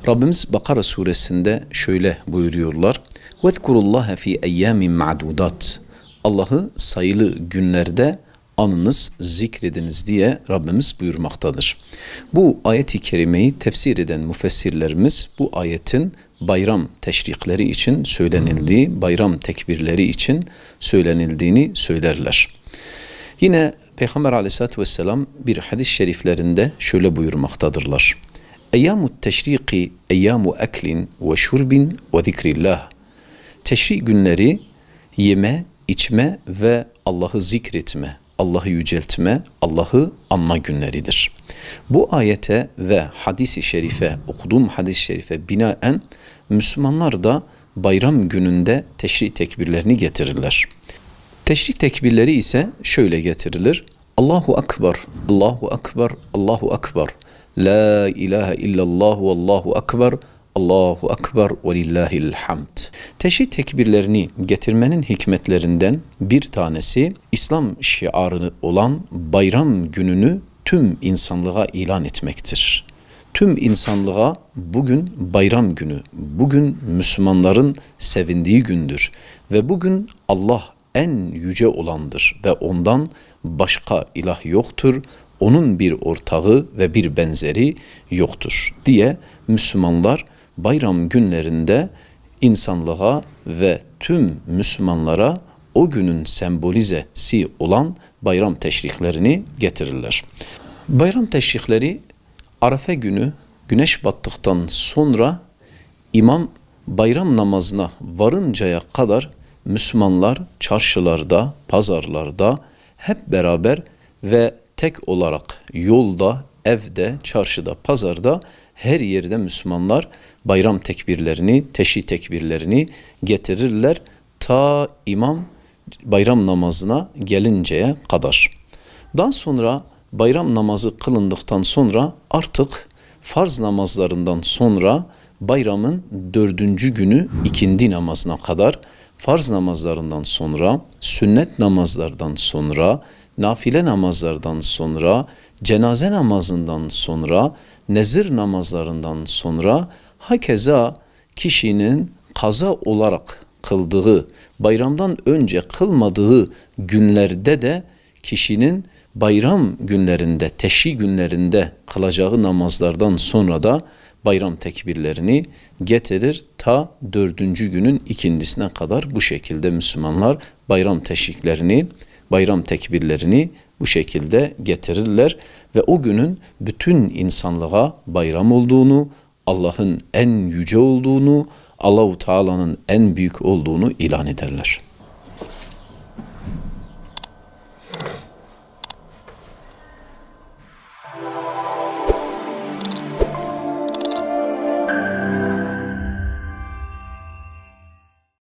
Rabbimiz Bakara suresinde şöyle buyuruyorlar. وَذْكُرُ اللّٰهَ ف۪ي اَيَّامٍ مَعْدُودَاتٍ Allah'ı sayılı günlerde anınız, zikrediniz diye Rabbimiz buyurmaktadır. Bu ayet-i kerimeyi tefsir eden müfessirlerimiz bu ayetin bayram teşrikleri için söylenildiği, bayram tekbirleri için söylenildiğini söylerler. Yine Peygamber aleyhissalatü vesselam bir hadis-i şeriflerinde şöyle buyurmaktadırlar. Eyyâmut teşriki eyyâmu eklin ve şurbin ve zikrillah. Teşrik günleri yeme, içme ve Allah'ı zikretme, Allah'ı yüceltme, Allah'ı anma günleridir. Bu ayete ve hadis-i şerife, okuduğum hadis-i şerife binaen Müslümanlar da bayram gününde teşrik tekbirlerini getirirler. Teşrik tekbirleri ise şöyle getirilir. Allahu Ekber, Allahu Ekber, Allahu Ekber. La ilahe illallah ve Allahu Ekber, Allahu Ekber ve lillahil hamd. Teşrik tekbirlerini getirmenin hikmetlerinden bir tanesi İslam şiarı olan bayram gününü tüm insanlığa ilan etmektir. Tüm insanlığa bugün bayram günü, bugün Müslümanların sevindiği gündür ve bugün Allah en yüce olandır ve ondan başka ilah yoktur, onun bir ortağı ve bir benzeri yoktur diye Müslümanlar bayram günlerinde insanlığa ve tüm Müslümanlara o günün sembolizesi olan bayram teşriklerini getirirler. Bayram teşrikleri Arefe günü güneş battıktan sonra imam bayram namazına varıncaya kadar Müslümanlar çarşılarda, pazarlarda hep beraber ve tek olarak yolda, evde, çarşıda, pazarda her yerde Müslümanlar bayram tekbirlerini, teşrik tekbirlerini getirirler ta imam bayram namazına gelinceye kadar. Daha sonra bayram namazı kılındıktan sonra artık farz namazlarından sonra bayramın 4. günü ikindi namazına kadar farz namazlarından sonra, sünnet namazlardan sonra, nafile namazlardan sonra, cenaze namazından sonra, nezir namazlarından sonra, hakeza kişinin kaza olarak kıldığı, bayramdan önce kılmadığı günlerde de kişinin bayram günlerinde, teşrik günlerinde kılacağı namazlardan sonra da bayram tekbirlerini getirir ta 4. günün ikindisine kadar bu şekilde Müslümanlar bayram teşriklerini, bayram tekbirlerini bu şekilde getirirler ve o günün bütün insanlığa bayram olduğunu, Allah'ın en yüce olduğunu, Allah-u Teala'nın en büyük olduğunu ilan ederler.